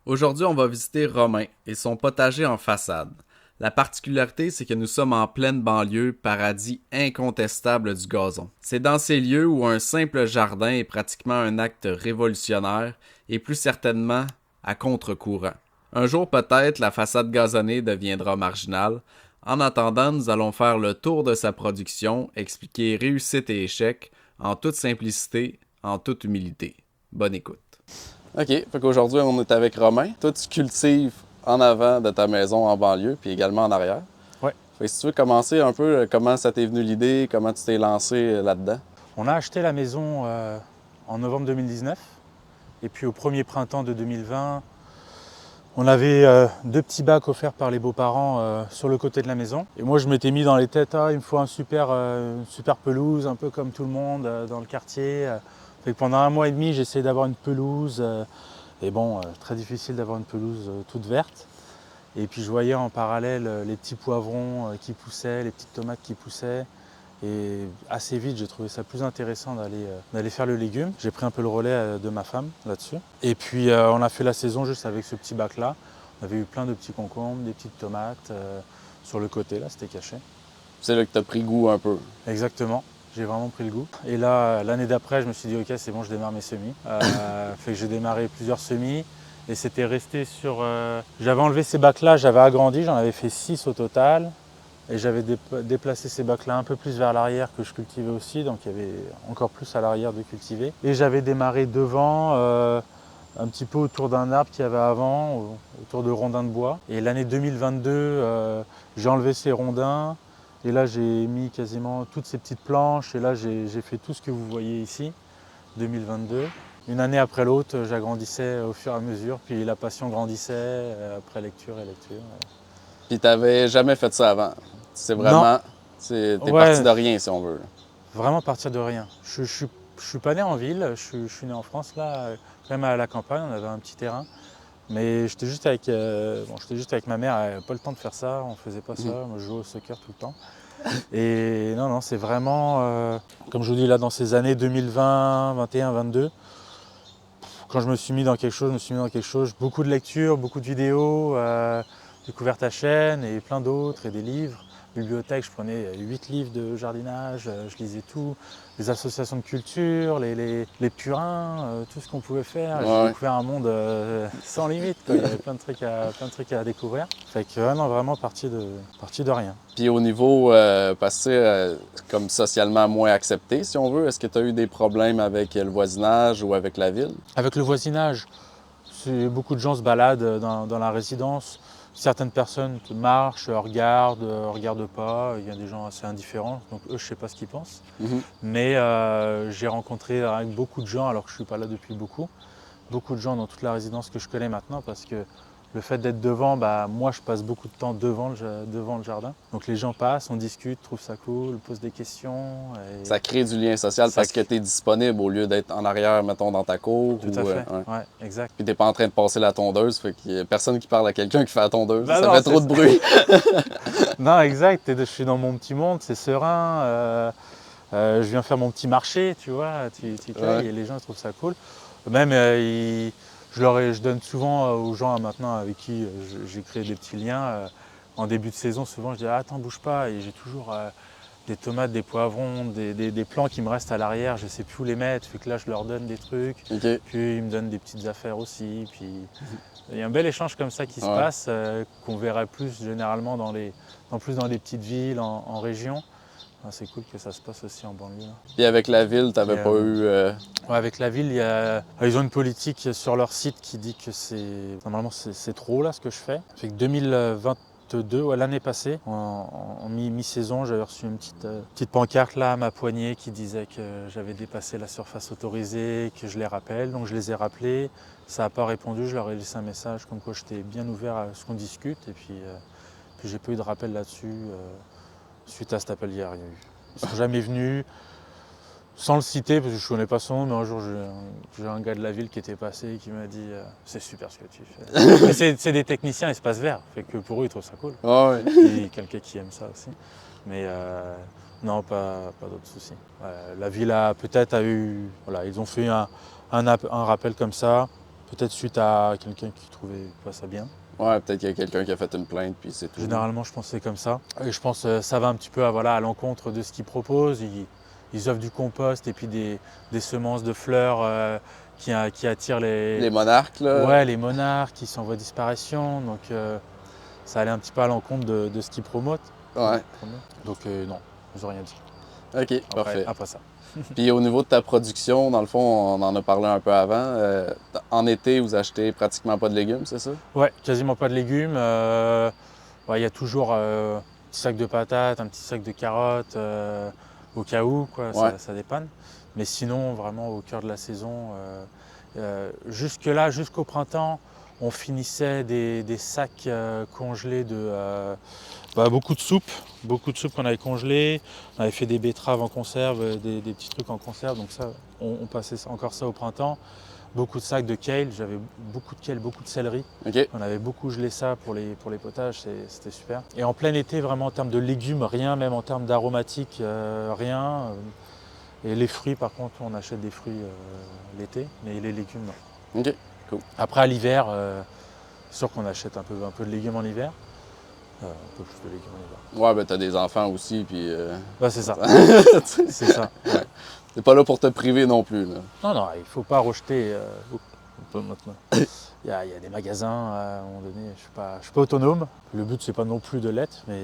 Aujourd'hui, on va visiter Romain et son potager en façade. La particularité, c'est que nous sommes en pleine banlieue, paradis incontestable du gazon. C'est dans ces lieux où un simple jardin est pratiquement un acte révolutionnaire et plus certainement à contre-courant. Un jour peut-être, la façade gazonnée deviendra marginale. En attendant, nous allons faire le tour de sa production, expliquer réussite et échec, en toute simplicité, en toute humilité. Bonne écoute. OK, fait qu'aujourd'hui, on est avec Romain. Toi, tu cultives en avant de ta maison en banlieue, puis également en arrière. Ouais. Fait que si tu veux commencer un peu, comment ça t'est venu l'idée, comment tu t'es lancé là-dedans? On a acheté la maison en novembre 2019 et puis au premier printemps de 2020, on avait deux petits bacs offerts par les beaux-parents sur le côté de la maison. Et moi je m'étais mis dans les têtes, il me faut une super pelouse, un peu comme tout le monde dans le quartier. Fait que pendant un mois et demi, j'ai essayé d'avoir une pelouse. Et bon, très difficile d'avoir une pelouse toute verte. Et puis je voyais en parallèle les petits poivrons qui poussaient, les petites tomates qui poussaient. Et assez vite, j'ai trouvé ça plus intéressant d'aller faire le légume. J'ai pris un peu le relais de ma femme là-dessus. Et puis on a fait la saison juste avec ce petit bac-là. On avait eu plein de petits concombres, des petites tomates sur le côté, là, c'était caché. C'est là que tu as pris goût un peu. Exactement, j'ai vraiment pris le goût. Et là, l'année d'après, je me suis dit, ok, c'est bon, je démarre mes semis. Fait que j'ai démarré plusieurs semis. Et c'était resté sur... J'avais enlevé ces bacs-là, j'avais agrandi, j'en avais fait 6 au total. Et j'avais déplacé ces bacs-là un peu plus vers l'arrière que je cultivais aussi, donc il y avait encore plus à l'arrière de cultiver. Et j'avais démarré devant, un petit peu autour d'un arbre qu'il y avait avant, autour de rondins de bois. Et l'année 2022, j'ai enlevé ces rondins, et là j'ai mis quasiment toutes ces petites planches, et là j'ai fait tout ce que vous voyez ici, 2022. Une année après l'autre, j'agrandissais au fur et à mesure, puis la passion grandissait, après lecture et lecture. Puis t'avais jamais fait ça avant. C'est Non, vraiment, t'es parti ouais, de rien si on veut. vraiment partir de rien. Je suis pas né en ville, je suis né en France, là, quand même à la campagne, on avait un petit terrain. Mais j'étais juste avec ma mère, elle n'avait pas le temps de faire ça, on faisait pas ça, Mhm. moi je jouais au soccer tout le temps. Et non, non, c'est vraiment, comme je vous dis là, dans ces années 2020, 21, 22, quand je me suis mis dans quelque chose, je me suis mis dans quelque chose, beaucoup de lectures, beaucoup de vidéos, découvert ta chaîne et plein d'autres, et des livres. Bibliothèque, je prenais 8 livres de jardinage, je lisais tout, les associations de culture, les purins, tout ce qu'on pouvait faire. J'ai Ouais. découvert un monde sans limite, quoi. Il y avait plein de trucs à découvrir. Fait que non, vraiment parti de rien. Puis au niveau, parce que comme socialement moins accepté, si on veut, est-ce que tu as eu des problèmes avec le voisinage ou avec la ville? Avec le voisinage, beaucoup de gens se baladent dans la résidence. Certaines personnes marchent, regardent pas. Il y a des gens assez indifférents, donc eux, je sais pas ce qu'ils pensent. Mhm. Mais j'ai rencontré avec beaucoup de gens, alors que je suis pas là depuis beaucoup de gens dans toute la résidence que je connais maintenant, parce que le fait d'être devant, bah, moi je passe beaucoup de temps devant le jardin. Donc les gens passent, on discute, trouvent ça cool, posent des questions. Et Ça crée du lien social ça, parce que tu es disponible au lieu d'être en arrière, mettons, dans ta cour. tout à Ou, fait, ouais. ouais, exact. Puis t'es pas en train de passer la tondeuse, fait qu'il y a personne qui parle à quelqu'un qui fait la tondeuse. Bah Ça non, fait c'est trop de ça. bruit. Non, exact, je suis dans mon petit monde, c'est serein. Je viens faire mon petit marché, tu vois, tu Ouais. cueilles et les gens ils trouvent ça cool. Même, je donne souvent aux gens maintenant avec qui j'ai créé des petits liens. En début de saison, souvent je dis attends, bouge pas. Et j'ai toujours des tomates, des poivrons, des plants qui me restent à l'arrière, je sais plus où les mettre. Fait que là, je leur donne des trucs. OK. Puis ils me donnent des petites affaires aussi. Puis il y a un bel échange comme ça qui se Ouais. passe, qu'on verrait plus généralement dans les petites villes, en région. Ah, c'est cool que ça se passe aussi en banlieue, là. Puis avec la ville, t'avais Et, pas eu. ouais, avec la ville, ils ont une politique sur leur site qui dit que normalement c'est trop là ce que je fais. Fait que 2022, ouais, l'année passée, en mi-saison, j'avais reçu une petite pancarte là à ma poignée qui disait que j'avais dépassé la surface autorisée, que je les rappelle. Donc je les ai rappelés. Ça n'a pas répondu, je leur ai laissé un message comme quoi j'étais bien ouvert à ce qu'on discute. Et puis j'ai pas eu de rappel là-dessus. Suite à cet appel hier, ils sont jamais venus, sans le citer parce que je connais pas son nom, mais un jour j'ai un gars de la ville qui était passé et qui m'a dit c'est super ce que tu fais. Mais c'est des techniciens espace vert, fait que pour eux ils trouvent ça cool. Ouais. Et quelqu'un qui aime ça aussi. Mais non, pas d'autres soucis. La ville a peut-être eu, voilà, ils ont fait un rappel comme ça. Peut-être suite à quelqu'un qui trouvait pas ça bien. Ouais, peut-être qu'il y a quelqu'un qui a fait une plainte, puis c'est tout. Généralement, je pense que c'est comme ça. Et je pense que ça va un petit peu à l'encontre de ce qu'ils proposent. Ils offrent du compost et puis des semences de fleurs qui attirent Les monarques, là. ouais, les monarques qui sont en voie de disparition. Donc ça allait un petit peu à l'encontre de ce qu'ils promotent. Ouais. Donc non, je n'ai rien dit. OK, parfait. Après ça. Puis au niveau de ta production, dans le fond, on en a parlé un peu avant. En été, vous achetez pratiquement pas de légumes, c'est ça? Ouais, quasiment pas de légumes. Il y a toujours un petit sac de patates, un petit sac de carottes, au cas où, quoi, Ouais. ça dépanne. Mais sinon, vraiment au cœur de la saison, jusque-là, jusqu'au printemps, on finissait des sacs congelés beaucoup de soupe qu'on avait congelées. On avait fait des betteraves en conserve, des petits trucs en conserve, donc ça, on passait encore ça au printemps. Beaucoup de sacs de kale, j'avais beaucoup de kale, beaucoup de céleri. OK. On avait beaucoup gelé ça pour les potages, c'était super. Et en plein été, vraiment en termes de légumes, rien, même en termes d'aromatiques, rien. Et les fruits, par contre, on achète des fruits l'été, mais les légumes, non. OK, cool. Après, à l'hiver, c'est sûr qu'on achète un peu de légumes en hiver. Un peu plus de légumes en hiver. Ouais, ben t'as des enfants aussi, puis... C'est ça. C'est ça. Ouais. T'es pas là pour te priver non plus, là. Non, il ne faut pas rejeter. On peut maintenant. Il y a des magasins, à un moment donné, je ne suis pas autonome. Le but, c'est pas non plus de l'être, mais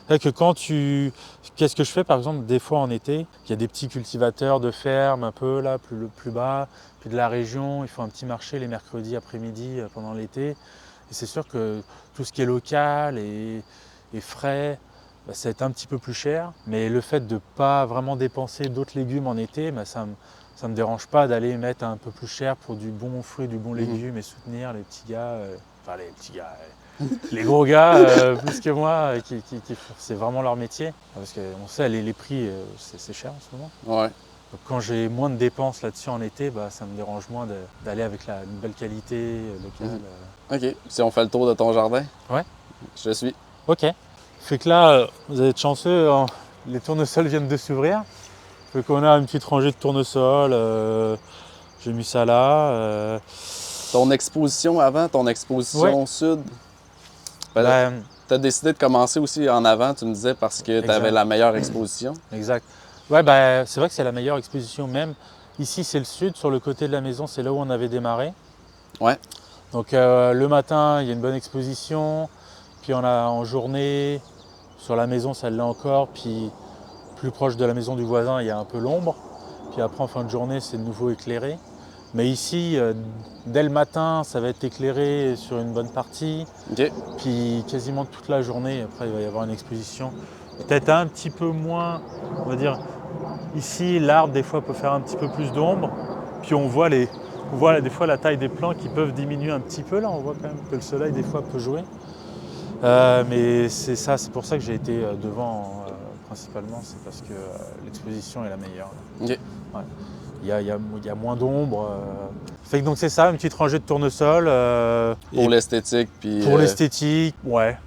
c'est vrai que qu'est-ce que je fais, par exemple, des fois en été, il y a des petits cultivateurs de ferme, un peu là, plus bas, puis de la région, ils font un petit marché les mercredis après-midi pendant l'été. Et c'est sûr que tout ce qui est local et frais, ça va être un petit peu plus cher. Mais le fait de ne pas vraiment dépenser d'autres légumes en été, ça ne me dérange pas d'aller mettre un peu plus cher pour du bon fruit, du bon légume et soutenir les petits gars, les gros gars plus que moi, c'est vraiment leur métier. Parce qu'on sait, les prix, c'est cher en ce moment. Ouais. Donc quand j'ai moins de dépenses là-dessus en été, ça me dérange moins d'aller avec une belle qualité locale. OK. Si on fait le tour de ton jardin? Ouais. Je te suis. Ok. Fait que là, vous allez être chanceux, les tournesols viennent de s'ouvrir. Fait qu'on a une petite rangée de tournesols. J'ai mis ça là. Ton exposition avant, ton exposition sud, t'as décidé de commencer aussi en avant, tu me disais, parce que tu avais la meilleure exposition. Exact. Ouais, c'est vrai que c'est la meilleure exposition même. Ici, c'est le sud, sur le côté de la maison, c'est là où on avait démarré. Ouais. Donc le matin, il y a une bonne exposition. Puis on a en journée, sur la maison, ça l'est encore. Puis plus proche de la maison du voisin, il y a un peu l'ombre. Puis après, en fin de journée, c'est de nouveau éclairé. Mais ici, dès le matin, ça va être éclairé sur une bonne partie. OK. Puis quasiment toute la journée, après, il va y avoir une exposition. Peut-être un petit peu moins, on va dire, ici, l'arbre, des fois, peut faire un petit peu plus d'ombre. Puis on voit des fois la taille des plants qui peuvent diminuer un petit peu. Là, on voit quand même que le soleil, des fois, peut jouer. Mais c'est pour ça que j'ai été devant principalement, c'est parce que l'exposition est la meilleure. OK. Ouais. Il y a moins d'ombre. Fait que donc c'est ça, une petite rangée de tournesols. Pour l'esthétique, puis... Pour l'esthétique, ouais.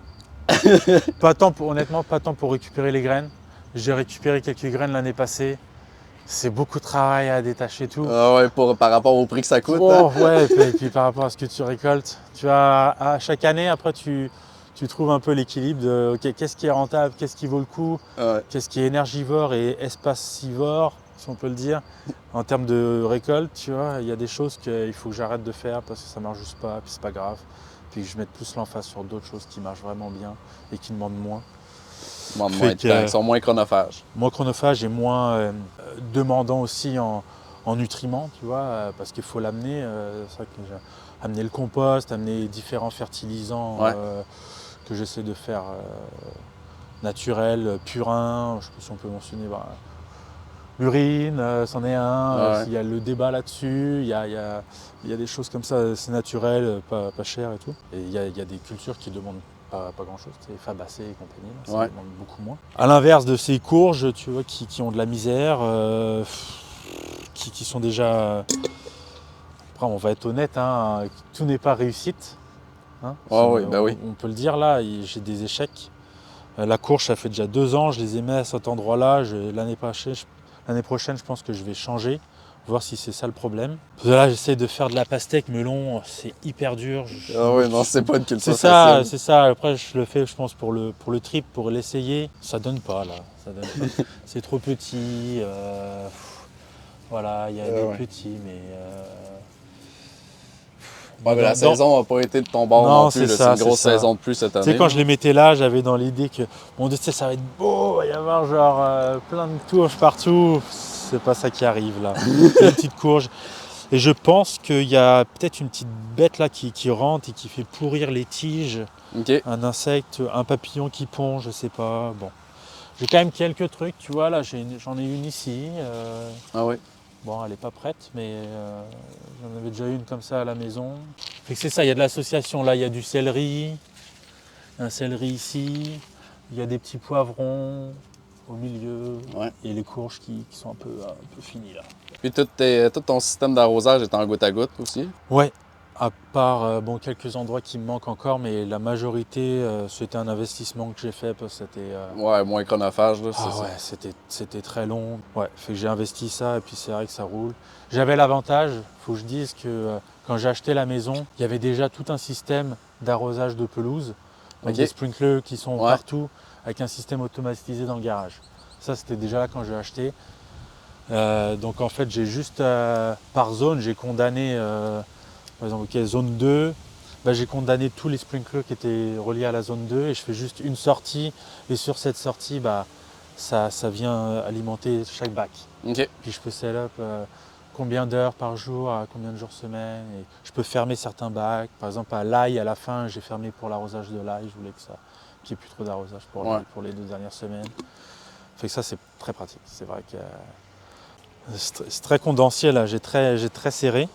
Honnêtement, pas tant pour récupérer les graines. J'ai récupéré quelques graines l'année passée. C'est beaucoup de travail à détacher tout. Ah ouais, par rapport au prix que ça coûte. Ouais, et puis par rapport à ce que tu récoltes. Tu as, à chaque année, après, tu trouves un peu l'équilibre de qu'est-ce qui est rentable, qu'est-ce qui vaut le coup, qu'est-ce qui est énergivore et espacivore, si on peut le dire. En termes de récolte, tu vois, il y a des choses qu'il faut que j'arrête de faire parce que ça ne marche juste pas, puis c'est pas grave. Puis que je mette plus l'emphase sur d'autres choses qui marchent vraiment bien et qui demandent moins. Ils sont moins chronophages. Moins chronophages et moins demandants aussi en nutriments, tu vois, parce qu'il faut l'amener. C'est vrai que amener le compost, amener différents fertilisants que j'essaie de faire naturels, purins. Je sais pas si on peut mentionner l'urine, c'en est un. Il y a le débat là-dessus. Il y a des choses comme ça, c'est naturel, pas cher et tout. Et il y a des cultures qui demandent pas grand-chose, c'est Fabacée et compagnie, là, ça demande beaucoup moins. À l'inverse de ces courges, tu vois, qui ont de la misère, qui sont déjà... Après, on va être honnête, hein, tout n'est pas réussite. Hein, oui. On peut le dire, là, j'ai des échecs. La courge, ça fait déjà 2 ans, je les ai mis à cet endroit-là. L'année prochaine, je pense que je vais changer voir si c'est ça le problème. Parce que là, j'essaie de faire de la pastèque melon, c'est hyper dur. Ah oui, non, c'est pas une culture C'est ça, facile. c'est ça. Après, je le fais, je pense, pour le trip, pour l'essayer. Ça donne pas, là. Ça donne pas. C'est trop petit. Voilà, il y a des Ouais. petits, mais... Ouais, mais la dans- saison n'a pas été de ton bord Non, non plus. c'est là. ça, C'est une grosse c'est ça. saison de plus cette Tu année. sais, quand là. je les mettais là, j'avais dans l'idée que bon, tu sais, ça va être beau, il va y avoir genre plein de tourges partout. C'est pas ça qui arrive là. Il y a une petite courge. Et je pense qu'il y a peut-être une petite bête là qui rentre et qui fait pourrir les tiges. OK. Un insecte, un papillon qui pond, je sais pas. Bon. J'ai quand même quelques trucs, tu vois, là j'en ai une ici. Ah oui. Bon, elle n'est pas prête, mais j'en avais déjà une comme ça à la maison. Fait que c'est ça, il y a de l'association. Là, il y a du céleri, un céleri ici, il y a des petits poivrons au milieu, Ouais. et les courges qui sont un peu finies là. Puis tout ton système d'arrosage est en goutte à goutte aussi. Ouais, à part quelques endroits qui me manquent encore, mais la majorité, c'était un investissement que j'ai fait parce que c'était... Ouais, moins chronophage, là, c'est Ah ça. ouais, c'était très long. Ouais, fait que j'ai investi ça et puis c'est vrai que ça roule. J'avais l'avantage, faut que je dise que quand j'ai acheté la maison, il y avait déjà tout un système d'arrosage de pelouse. Donc Ok. des sprinklers qui sont Ouais. partout avec un système automatisé dans le garage. Ça c'était déjà là quand j'ai acheté. Donc en fait j'ai juste par zone, j'ai condamné par exemple zone 2, j'ai condamné tous les sprinklers qui étaient reliés à la zone 2 et je fais juste une sortie et sur cette sortie ça vient alimenter chaque bac. OK. Puis je peux set up combien d'heures par jour, à combien de jours semaine. Et je peux fermer certains bacs. Par exemple à l'ail, à la fin, j'ai fermé pour l'arrosage de l'ail. Je voulais qu'il n'y ait plus trop d'arrosage pour Ouais. pour les 2 dernières semaines. Fait que ça c'est très pratique. C'est vrai que c'est très condensé là, j'ai très serré.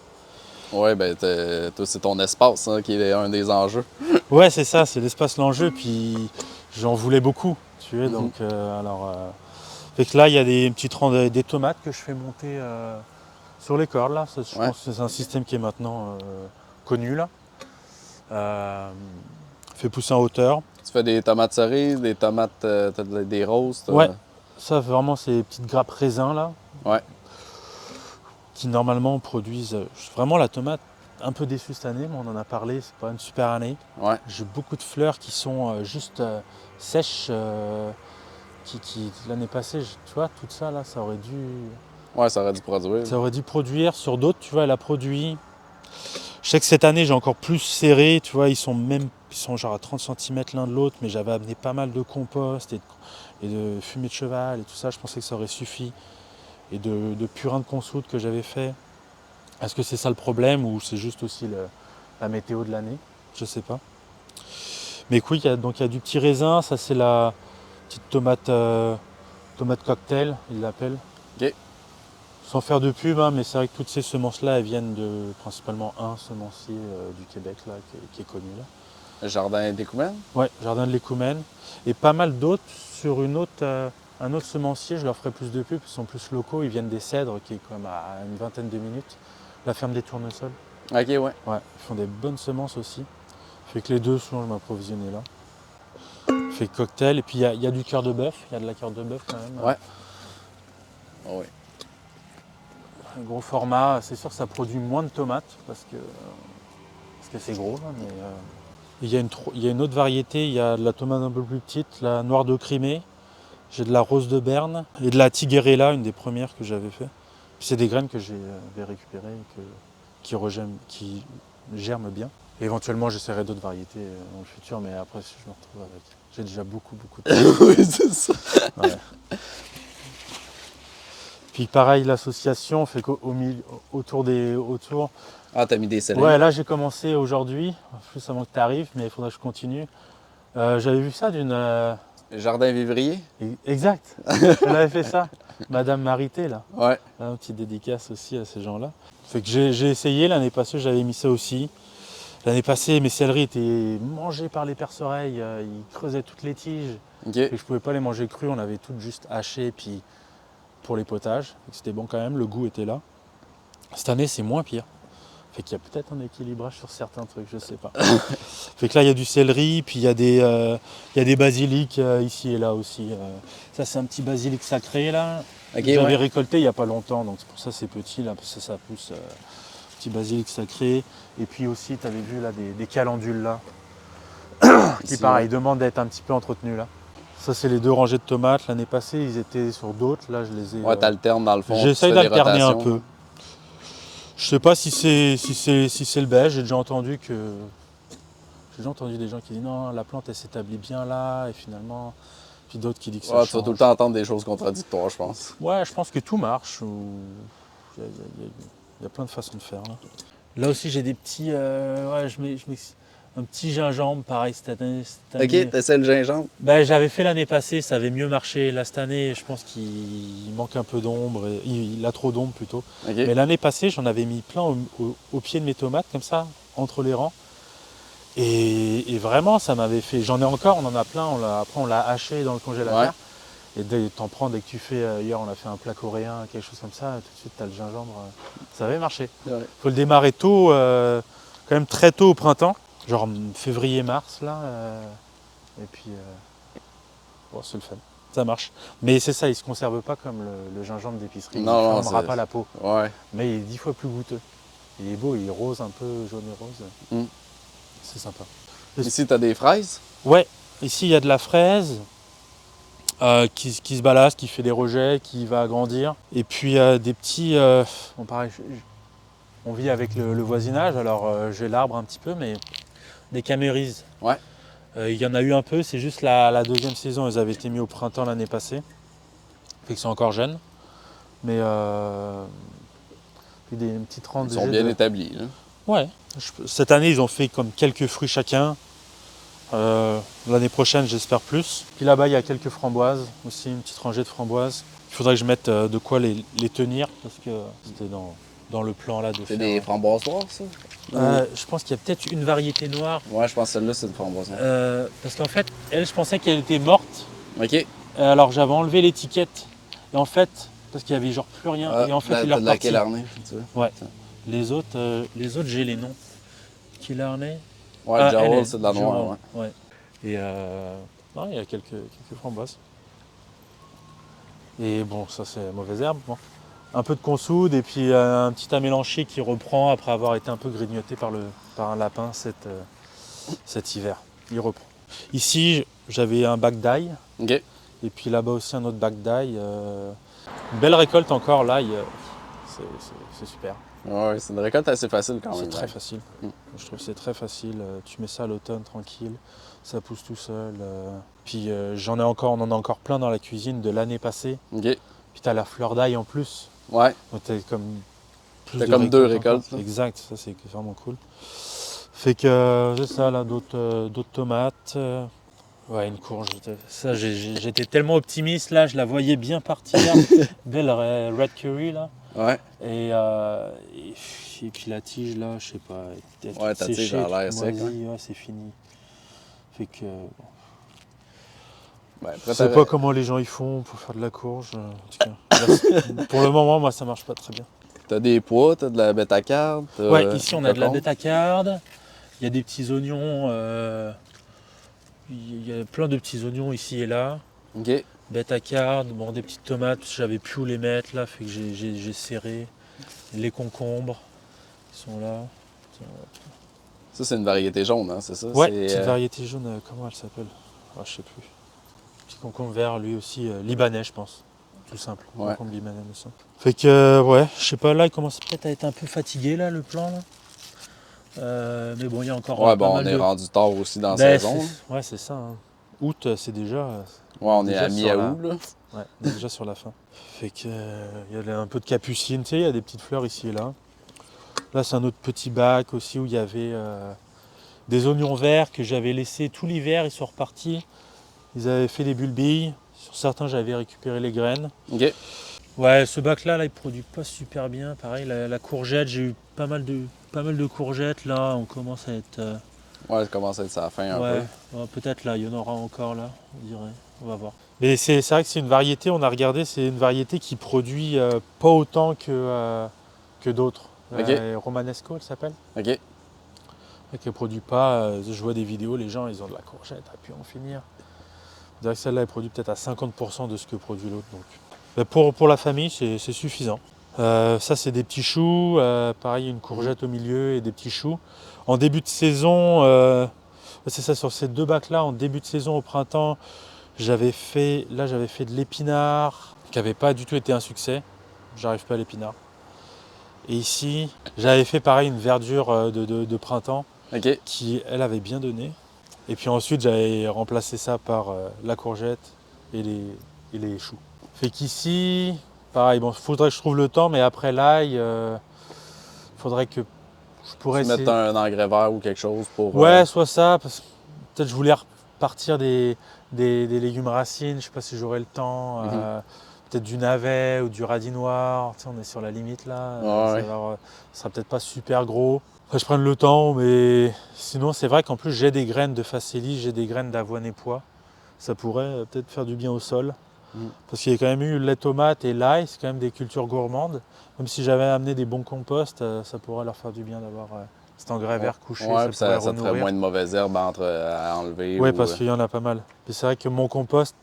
Ouais, ben toi, c'est ton espace hein, qui est un des enjeux. Ouais, c'est ça, c'est l'espace, l'enjeu, puis j'en voulais beaucoup, tu vois, Mhm. donc fait que là, il y a des petites des tomates que je fais monter sur les cordes, là, ça, je Ouais. pense que c'est un système qui est maintenant connu, là. Fait pousser en hauteur. Tu fais des tomates cerises, des tomates, des roses. Ouais, ça, vraiment, c'est des petites grappes raisins, là, Ouais. qui normalement produisent vraiment la tomate. Un peu déçu cette année, mais on en a parlé, c'est pas une super année. Ouais. J'ai beaucoup de fleurs qui sont juste sèches, qui l'année passée, tu vois, tout ça là, ça aurait Ouais, ça aurait dû produire. produire. Sur d'autres, tu vois, elle a produit. Je sais que cette année, j'ai encore plus serré, tu vois, ils sont genre à 30 cm l'un de l'autre, mais j'avais amené pas mal de compost et de fumée de cheval et tout ça, je pensais que ça aurait suffi. Et de purin de consoude que j'avais fait. Est-ce que c'est ça le problème ou c'est juste aussi la météo de l'année? Je sais pas. Mais oui, il y a du petit raisin, ça c'est la petite tomate cocktail, ils l'appellent. OK. Sans faire de pub, hein, mais c'est vrai que toutes ces semences-là, elles viennent de principalement un semencier du Québec là, qui est connu là. Le jardin d'Écoumène. Ouais, Jardin de l'Écoumène. Et pas mal d'autres sur un autre semencier, je leur ferai plus de pub, ils sont plus locaux, ils viennent des Cèdres, qui est quand même à une vingtaine de minutes. La ferme des Tournesols. OK, ouais. Ouais, ils font des bonnes semences aussi. Fait que les deux, souvent, je m'approvisionnais là. Fait cocktail, et puis il y a du cœur de bœuf, il y a de la cœur de bœuf quand même. Ouais. Oh, oui. Un gros format, c'est sûr que ça produit moins de tomates parce que c'est gros là, mais il y a une autre variété, il y a de la tomate un peu plus petite, la noire de Crimée, j'ai de la rose de Berne et de la Tiguerella, une des premières que j'avais fait. Puis c'est des graines que j'ai récupérées et qui germent bien. Et éventuellement j'essaierai d'autres variétés dans le futur, mais après si je me retrouve avec. J'ai déjà beaucoup de Oui, c'est ça. ouais. Puis pareil, l'association fait autour. Ah, t'as mis des céleri. Ouais, là j'ai commencé aujourd'hui, plus avant que tu arrives, mais il faudra que je continue. J'avais vu ça d'une. Le jardin vivrier. Exact, elle avait fait ça. Madame Marité, là. Ouais. Un petit dédicace aussi à ces gens-là. Fait que j'ai essayé, l'année passée j'avais mis ça aussi. L'année passée, mes céleris étaient mangés par les perce-oreilles, ils creusaient toutes les tiges. OK. Et je ne pouvais pas les manger crus, on avait toutes juste hachées puis pour les potages. C'était bon quand même, le goût était là. Cette année, c'est moins pire. Fait qu'il y a peut-être un équilibrage sur certains trucs, je sais pas. Fait que là, il y a du céleri, puis il y a des basiliques ici et là aussi. Ça, c'est un petit basilic sacré là. Ok, J'avais ouais. récolté il n'y a pas longtemps, donc c'est pour ça c'est petit là, parce que ça pousse. Petit basilic sacré. Et puis aussi, tu avais vu là des calendules là, qui Ici, pareil ouais. demandent d'être un petit peu entretenus là. Ça c'est les 2 rangées de tomates. L'année passée, ils étaient sur d'autres. Là, je les ai. Ouais, t'alternes dans le fond, tu J'essaye fais des d'alterner un rotations. peu. Là. Je sais pas si c'est le beige. J'ai déjà entendu des gens qui disent non, la plante elle s'établit bien là, et finalement, puis d'autres qui disent que ça Ouais, tu vas tout le change. temps entendre des choses contradictoires, je pense. Ouais, je pense que tout marche. Il y a plein de façons de faire là. Là aussi, j'ai des petits. Ouais, je mets un petit gingembre, pareil, cette année. Ok, t'essaies le gingembre. Ben, j'avais fait l'année passée, ça avait mieux marché. Là, cette année, je pense qu'il manque un peu d'ombre. Il a trop d'ombre plutôt. Ok. Mais l'année passée, j'en avais mis plein au pied de mes tomates, comme ça, entre les rangs. Et vraiment, ça m'avait fait. J'en ai encore, on en a plein. Après, on l'a haché dans le congélateur. Ouais. Et t'en prends dès que tu fais. Hier, on a fait un plat coréen, quelque chose comme ça. Tout de suite, t'as le gingembre. Ça avait marché. Ouais. Faut le démarrer tôt, quand même très tôt au printemps, genre février-mars là. Et puis, bon, c'est le fun. Ça marche. Mais c'est ça, il se conserve pas comme le gingembre d'épicerie. Il ne Non, flamera c'est. pas la peau. Ouais. Mais il est 10 fois plus goûteux. Il est beau, il est rose, un peu jaune et rose. Mm. C'est sympa. Ici, t'as des fraises. Ouais, ici il y a de la fraise qui se balade, qui fait des rejets, qui va grandir. Et puis des petits. Bon, pareil, on vit avec le voisinage, alors j'ai l'arbre un petit peu, mais des camérises. Ouais. Il y en a eu un peu, c'est juste la deuxième saison, ils avaient été mis au printemps l'année passée. Fait que c'est encore jeune. Mais puis une petite Ils sont rangée bien de. établis. Là. Ouais. Cette année, ils ont fait comme quelques fruits chacun. L'année prochaine, j'espère plus. Puis là-bas, il y a quelques framboises, aussi une petite rangée de framboises. Il faudrait que je mette de quoi les tenir, parce que c'était dans le plan là de C'est faire. des framboises noires, ça? Je pense qu'il y a peut-être une variété noire. Ouais, je pense que celle-là, c'est une framboise noire. Parce qu'en fait, elle, je pensais qu'elle était morte. Ok. Alors j'avais enlevé l'étiquette. Et en fait, parce qu'il y avait genre plus rien. Ah, Et en fait, il est de reparti. laquelle arnée, tu vois? Ouais. Les autres, j'ai les noms. Killarney. Ouais, Ah, Jowl, elle, c'est de la noire, Jowl, ouais. ouais. Et non, il y a quelques framboises. Et bon, ça c'est mauvaise herbe. Bon. Un peu de consoude et puis un petit amélanchier qui reprend après avoir été un peu grignoté par un lapin cet hiver. Il reprend. Ici, j'avais un bac d'ail. Ok. Et puis là-bas aussi un autre bac d'ail. Une belle récolte encore, l'ail. C'est super. Ouais, c'est une récolte assez facile quand même. C'est très ouais. facile. Mm. Je trouve que c'est très facile. Tu mets ça à l'automne tranquille, ça pousse tout seul. Puis on en a encore plein dans la cuisine de l'année passée. Ok. Puis tu as la fleur d'ail en plus. Ouais. Donc t'as comme plus T'as de comme deux encore. récoltes. Là. Exact, ça c'est vraiment cool. Fait que c'est ça là, d'autres tomates. Ouais, une courge. Ça, j'étais tellement optimiste là, je la voyais bien partir. Belle red curry là. Ouais. Et puis la tige là, je sais pas, elle est Ouais, toute ta tige séchée, a l'air toute sec, moisie, ouais, c'est fini. Fait que Ben, je sais pas comment les gens y font pour faire de la courge. En tout cas, là, pour le moment, moi, ça marche pas très bien. T'as des pois, t'as de la bêta-carde. Ouais, ici on a de la bêta-carde. Il y a des petits oignons. Il y a plein de petits oignons ici et là. Ok. Bêta-carde, bon, des petites tomates, j'avais plus où les mettre là, fait que j'ai serré. Les concombres, ils sont là. Ça, c'est une variété jaune, hein, c'est ça? Ouais, c'est, petite variété jaune, comment elle s'appelle? Ah, je sais plus. Petit concombre vert, lui aussi, libanais, je pense. Tout simple, Ouais. concombre libanais, me semble. Fait que, ouais, je sais pas, là, il commence peut-être à être un peu fatigué, là, le plan, là. Mais bon, il y a encore Ouais, pas bon, on mal est de... rendu tard aussi dans la Ben, saison. ouais, c'est ça. Hein. Août, c'est déjà... Ouais, on est déjà à mi-août, là. Ouais, on est déjà sur la fin. Fait que, il y a un peu de capucine, tu sais, il y a des petites fleurs ici et là. Là, c'est un autre petit bac aussi où il y avait des oignons verts que j'avais laissés tout l'hiver, ils sont repartis. Ils avaient fait des bulbilles. Sur certains, j'avais récupéré les graines. Ok. Ouais, ce bac-là, il produit pas super bien. Pareil, la courgette, j'ai eu pas mal de courgettes. Là, on commence à être... Ouais, ça commence à être sa fin un peu. Ouais, peut-être là, il y en aura encore là, on dirait. On va voir. Mais c'est vrai que c'est une variété, on a regardé, c'est une variété qui produit pas autant que d'autres. Ok. Romanesco, elle s'appelle. Ok. Et qui ne produit pas, je vois des vidéos, les gens ils ont de la courgette à pu en finir. Je dirais que celle-là elle produit peut-être à 50% de ce que produit l'autre. Donc Mais pour la famille, c'est suffisant. Ça, c'est des petits choux. Pareil, une courgette au milieu et des petits choux. En début de saison, c'est ça, sur ces 2 bacs-là, en début de saison au printemps, j'avais fait de l'épinard, qui n'avait pas du tout été un succès. J'arrive pas à l'épinard. Et ici, j'avais fait pareil une verdure de printemps, OK. qui, elle, avait bien donné. Et puis ensuite, j'avais remplacé ça par la courgette et les choux. Fait qu'ici, pareil, bon, faudrait que je trouve le temps, mais après l'ail, faudrait que je pourrais Tu mettes essayer. un engrais vert ou quelque chose pour... Ouais, soit ça, parce que peut-être je voulais repartir des légumes racines, je sais pas si j'aurai le temps. Mhm. Peut-être du navet ou du radis noir, tu sais, on est sur la limite là, Ouais. ça sera peut-être pas super gros. Après je prenne le temps, mais sinon c'est vrai qu'en plus j'ai des graines de facélie, j'ai des graines d'avoine et pois. Ça pourrait peut-être faire du bien au sol. Mhm. Parce qu'il y a quand même eu les tomates et l'ail, c'est quand même des cultures gourmandes. Même si j'avais amené des bons composts, ça pourrait leur faire du bien d'avoir cet engrais vert couché, Ouais, ça puis pourrait ça te ferait renourrir. moins de mauvaises herbes à enlever Oui, ou... parce qu'il y en a pas mal. Et c'est vrai que mon compost,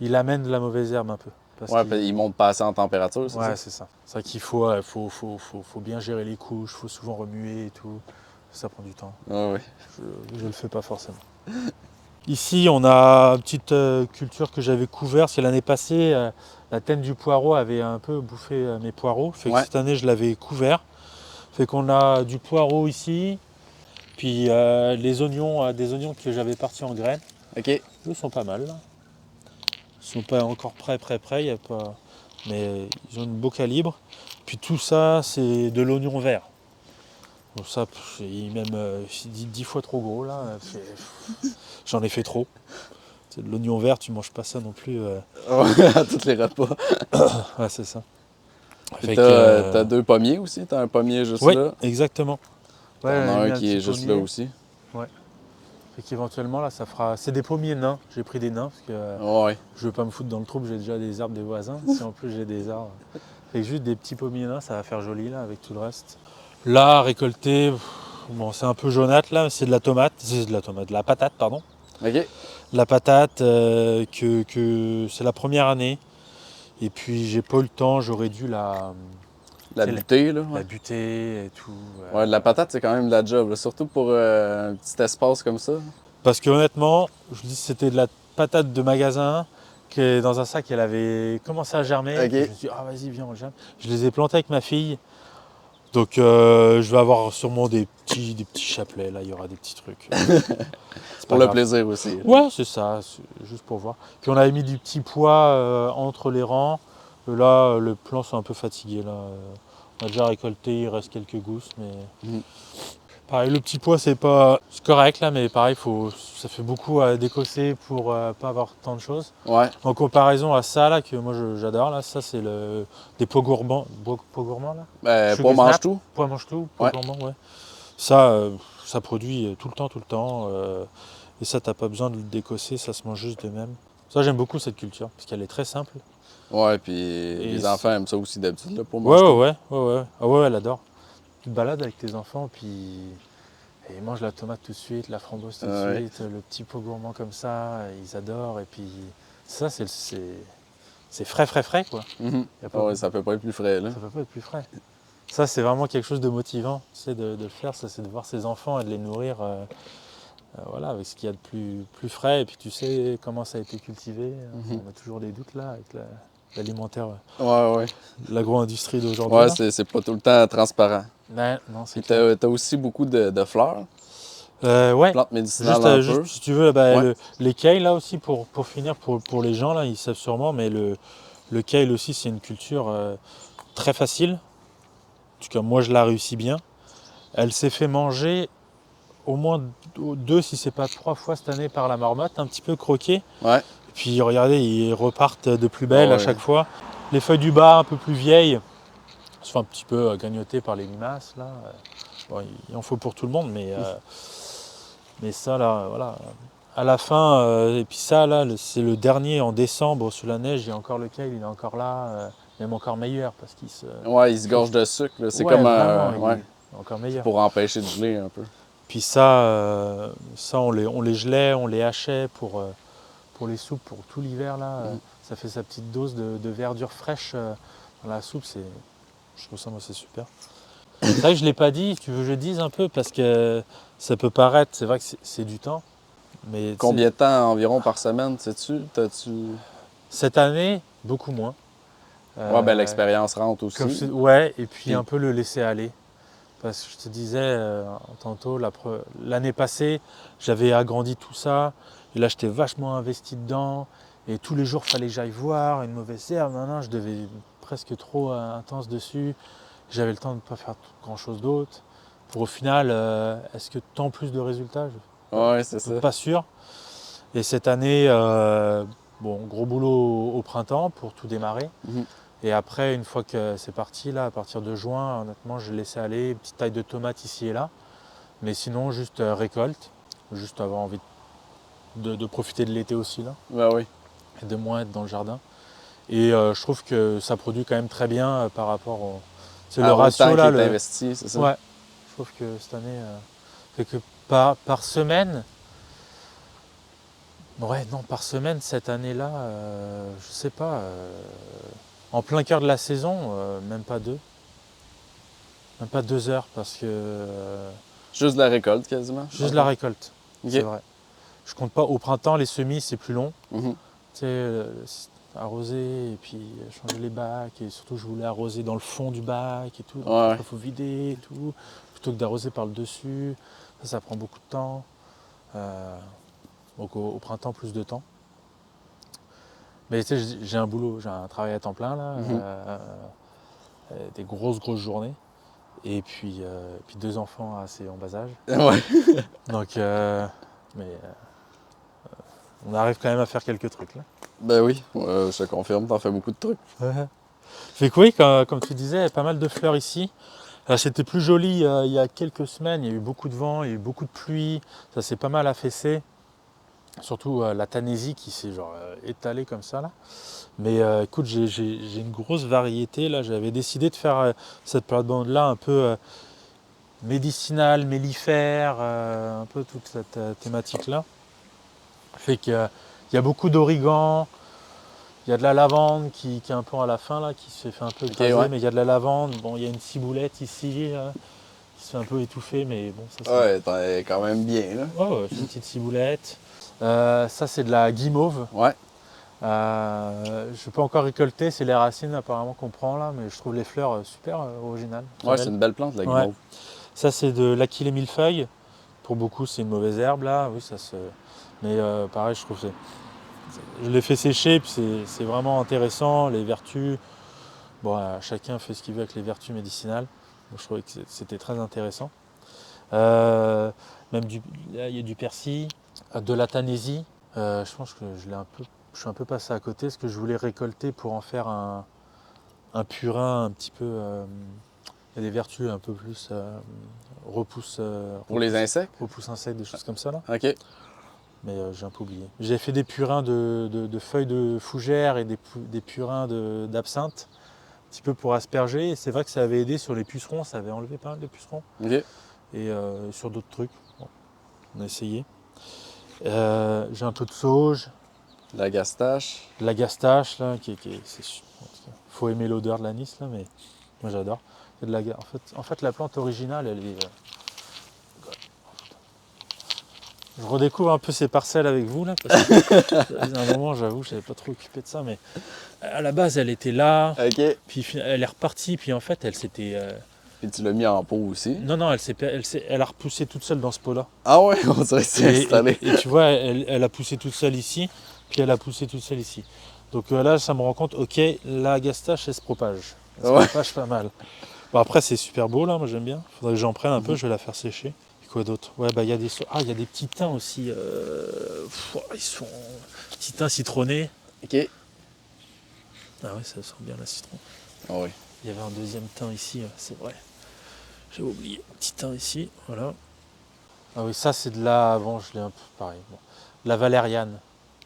il amène de la mauvaise herbe un peu. Parce Ouais, puis ils montent pas assez en température, c'est ça? Ouais, c'est ça. C'est vrai qu'il faut bien gérer les couches, il faut souvent remuer et tout. Ça prend du temps. Ouais. Je le fais pas forcément. Ici, on a une petite culture que j'avais couverte, parce que l'année passée, la tenne du poireau avait un peu bouffé mes poireaux. Fait que Ouais. cette année, je l'avais couvert. Fait qu'on a du poireau ici, puis les oignons, des oignons que j'avais partis en graines. OK. Eux sont pas mal, là. Ils sont pas encore prêts, y a pas... mais ils ont un beau calibre. Puis tout ça, c'est de l'oignon vert. Donc ça, c'est même 10 fois trop gros, là. J'en ai fait trop. C'est de l'oignon vert, tu manges pas ça non plus. Ouais, à tous les repas. Ouais, c'est ça. Puis Fait que, t'as 2 pommiers aussi. T'as un pommier juste oui, là. exactement. T'en Ouais, as j'ai mis un un qui petit est juste là pommier. aussi. Ouais. Fait qu'éventuellement, là, ça fera. C'est des pommiers nains. J'ai pris des nains parce que Ouais. je veux pas me foutre dans le trouble. J'ai déjà des arbres des voisins. Si en plus j'ai des arbres. Fait que juste des petits pommiers nains, ça va faire joli là avec tout le reste. Là, récolter, bon, c'est un peu jaunâtre là, c'est de la tomate. C'est de la patate, pardon. OK. La patate, que c'est la première année. Et puis j'ai pas eu le temps, j'aurais dû La tu sais, butée, là. la Ouais. buter et tout. Ouais, de la patate, c'est quand même de la job, là. Surtout pour un petit espace comme ça. Parce que honnêtement, je vous dis c'était de la patate de magasin qui est dans un sac, elle avait commencé à germer. Et je OK. me suis dit, ah vas-y, viens, on le germe. Je les ai plantés avec ma fille. Donc je vais avoir sûrement des petits chapelets, là, il y aura des petits trucs. C'est Pour pas le grave. plaisir aussi, là. Ouais, c'est ça, c'est juste pour voir. Puis on avait mis du petit pois entre les rangs. Là, le plan sont un peu fatigués. Là. On a déjà récolté, il reste quelques gousses, mais Mhm. pareil, le petit pois c'est correct là, mais pareil, ça fait beaucoup à décosser pour pas avoir tant de choses. Ouais. En comparaison à ça là, que moi j'adore là, ça c'est des pois gourmands, pois gourmands là. Pas Sugar mange snap, tout. pois mange tout, pois Ouais. gourmands, ouais. Ça, ça produit tout le temps. Et ça, t'as pas besoin de le décosser, ça se mange juste de même. Ça, j'aime beaucoup cette culture, parce qu'elle est très simple. Ouais, puis Et les enfants aiment ça aussi d'habitude, là, pour ouais, manger tout. ouais. Ah ouais, elle adore. Tu te balades avec tes enfants, puis et ils mangent la tomate tout de suite, la framboise tout de Ouais. suite, le petit pot gourmand comme ça, ils adorent. Et puis ça, c'est frais, quoi. Mhm. Y a pas, Ouais, ça peut pas être plus frais, là. ça peut pas être plus frais. Ça, c'est vraiment quelque chose de motivant, tu sais, de le faire. Ça, c'est de voir ses enfants et de les nourrir. Voilà, avec ce qu'il y a de plus frais, et puis tu sais comment ça a été cultivé. Mhm. On a toujours des doutes là avec l'alimentaire, Ouais. l'agro-industrie d'aujourd'hui Ouais, là. c'est pas tout le temps transparent. Ouais, non, c'est Puis clair. t'as aussi beaucoup de fleurs, Ouais, plantes médicinales un peu. juste si tu veux, bah, Ouais. les kale là aussi pour finir, pour les gens là, ils savent sûrement, mais le kale aussi c'est une culture très facile. En tout cas, moi je la réussis bien. Elle s'est fait manger au moins 2, si c'est pas 3 fois cette année par la marmotte, un petit peu croquée. Ouais. Et puis regardez, ils repartent de plus belle à Ouais. chaque fois. Les feuilles du bas un peu plus vieilles se font un petit peu grignoter par les limaces là. Bon, il en faut pour tout le monde, mais ça là, voilà. À la fin, et puis ça là, c'est le dernier en décembre sous la neige, il y a encore le kale, il est encore là, même encore meilleur parce qu'il se. Ouais, ils se gorgent de sucre, là. C'est Ouais, comme vraiment, un. il Ouais. est encore meilleur. Pour empêcher de geler un peu. Puis ça on les gelait, on les hachait pour les soupes pour tout l'hiver là. Mhm. ça fait sa petite dose de verdure fraîche dans la soupe. Je trouve ça, moi, c'est super. C'est vrai que je ne l'ai pas dit, tu veux que je dise un peu, parce que ça peut paraître, c'est vrai que c'est du temps. Mais Combien de temps environ par semaine, sais-tu? cette année, beaucoup moins. Ouais, ben l'expérience rentre aussi. Ouais, et puis Puis- un peu le laisser aller. Parce que je te disais tantôt, l'année passée, j'avais agrandi tout ça, et là j'étais vachement investi dedans, et tous les jours il fallait que j'aille voir une mauvaise herbe, je devais presque trop intense dessus, j'avais le temps de ne pas faire grand chose d'autre. Pour au final, est-ce que tant plus de résultats? Ouais, c'est Je suis ça. pas sûr. Et cette année, bon, gros boulot au printemps pour tout démarrer. Mhm. Et après, une fois que c'est parti, là, à partir de juin, honnêtement, je laissais aller, une petite taille de tomates ici et là. Mais sinon, juste récolte, juste avoir envie de profiter de l'été aussi, là, Ben oui. et de moins être dans le jardin. Et je trouve que ça produit quand même très bien par rapport au... C'est le Au ratio, temps qui là. est investi, c'est ça? Ouais, je trouve que cette année, fait que par semaine, ouais, non, par semaine, cette année-là, je sais pas, en plein cœur de la saison, même pas deux. Même pas 2 heures parce que Juste de la récolte quasiment? juste la récolte, Ok. c'est vrai. Je compte pas au printemps, les semis c'est plus long. Mhm. Tu sais, arroser et puis changer les bacs et surtout je voulais arroser dans le fond du bac et tout. Donc Ouais. après, faut vider et tout, plutôt que d'arroser par le dessus. Ça prend beaucoup de temps. Donc au printemps plus de temps. Mais tu sais, j'ai un boulot, j'ai un travail à temps plein là, Mhm. des grosses journées. Et puis 2 enfants assez en bas âge. Ouais. Donc, on arrive quand même à faire quelques trucs là. Ben oui, je te confirme, t'en fais beaucoup de trucs. Fait que oui, comme tu disais, il y a pas mal de fleurs ici. C'était plus joli il y a quelques semaines, il y a eu beaucoup de vent, il y a eu beaucoup de pluie, ça s'est pas mal affaissé. Surtout la Tanésie qui s'est genre étalée comme ça là. Mais écoute, j'ai une grosse variété là. J'avais décidé de faire cette plate-bande là un peu médicinale, mellifère, un peu toute cette thématique là. Fait qu'il y a beaucoup d'origan, il y a de la lavande qui est un peu à la fin là, qui se fait un peu écraser, ouais. mais il y a de la lavande. Bon, il y a une ciboulette ici là, qui se fait un peu étouffer, mais bon, ça c'est. Ouais, t'es quand même bien, là. Ouais, c'est une petite ciboulette. Ça c'est de la guimauve. Ouais. Je ne peux pas encore récolter, c'est les racines apparemment qu'on prend là, mais je trouve les fleurs super originales. Ouais, c'est une belle plante, la Ouais. guimauve. Ça c'est de l'Achillée millefeuille. Pour beaucoup c'est une mauvaise herbe là, oui ça se. Mais pareil, je trouve que je l'ai fait sécher, puis c'est vraiment intéressant. Les vertus, bon, chacun fait ce qu'il veut avec les vertus médicinales. Moi, je trouvais que c'était très intéressant. Même là, il y a du persil, de la tanésie. Je pense que je suis un peu passé à côté, parce que je voulais récolter pour en faire un purin un petit peu. Il y a des vertus un peu plus repousse. Pour les insectes? Repousse insectes, des choses comme ça là. OK. Mais j'ai un peu oublié. J'ai fait des purins de feuilles de fougère et des purins d'absinthe, un petit peu pour asperger. Et c'est vrai que ça avait aidé sur les pucerons, ça avait enlevé pas mal de pucerons. OK. Et sur d'autres trucs. Bon, on a essayé. J'ai un peu de sauge, La gastache. de la gastache, là, faut aimer l'odeur de l'anis, là, mais moi j'adore. En fait, la plante originale, elle est. Je redécouvre un peu ces parcelles avec vous là, parce que à un moment j'avoue je n'avais pas trop occupé de ça, mais à la base elle était là, OK. puis elle est repartie, puis en fait elle s'était... Puis tu l'as mis en pot aussi. Non, elle a repoussé toute seule dans ce pot là. Ah ouais, on dirait que c'est installé. Et tu vois, elle a poussé toute seule ici, puis elle a poussé toute seule ici. Donc là ça me rend compte, ok, la gastache elle se propage. Elle se propage pas mal. Bon après c'est super beau là, moi j'aime bien. Faudrait que j'en prenne un peu, je vais la faire sécher. Quoi d'autre? Ouais, bah il y a des petits thym aussi. Ils sont petits thym citronnés. OK. Ah ouais, ça sent bien la citron. Ah oui. Il y avait un deuxième thym ici, c'est vrai. J'avais oublié. Petit thym ici, voilà. Ah oui, ça c'est de la. Bon, je l'ai un peu pareil. Bon. La valériane.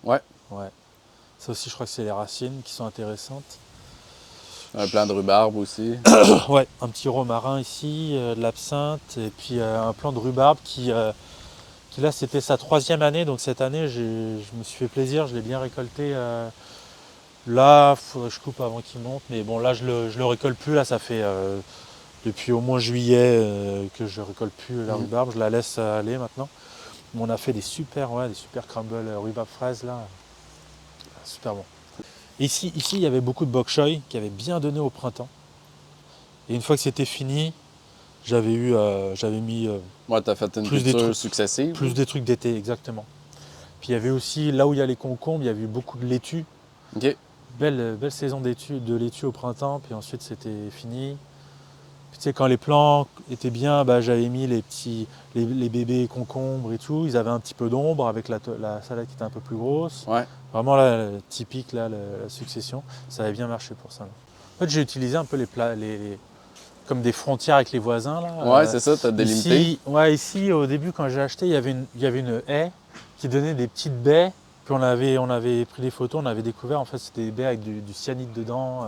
Ouais. Ouais. Ça aussi, je crois que c'est les racines qui sont intéressantes. Un plant de rhubarbe aussi. Ouais, un petit romarin ici, de l'absinthe, et puis un plant de rhubarbe qui là c'était sa 3e année, donc cette année je me suis fait plaisir, je l'ai bien récolté Là, il faudrait que je coupe avant qu'il monte. Mais bon, là, je le récolte plus. Là, ça fait depuis au moins juillet que je récolte plus la rhubarbe. Je la laisse aller maintenant. Mais on a fait des super crumble rhubarbe fraise là. Super bon. Ici, il y avait beaucoup de bok choy qui avaient bien donné au printemps. Et une fois que c'était fini, j'avais mis Ouais, t'as fait une culture successive. plus des trucs d'été, exactement. Puis il y avait aussi, là où il y a les concombres, il y avait eu beaucoup de laitue. OK. Belle saison de laitue au printemps, puis ensuite c'était fini. Puis, tu sais, quand les plants étaient bien, j'avais mis les bébés concombres et tout. Ils avaient un petit peu d'ombre avec la salade qui était un peu plus grosse. Ouais. Vraiment là, typique, là, la succession. Ça avait bien marché pour ça. Là. En fait, j'ai utilisé un peu les plats, comme des frontières avec les voisins. Là. Ouais, c'est ça, t'as délimité. Ici, au début, quand j'ai acheté, il y avait une haie qui donnait des petites baies. Puis on avait pris des photos, on avait découvert, en fait, c'était des baies avec du cyanide dedans.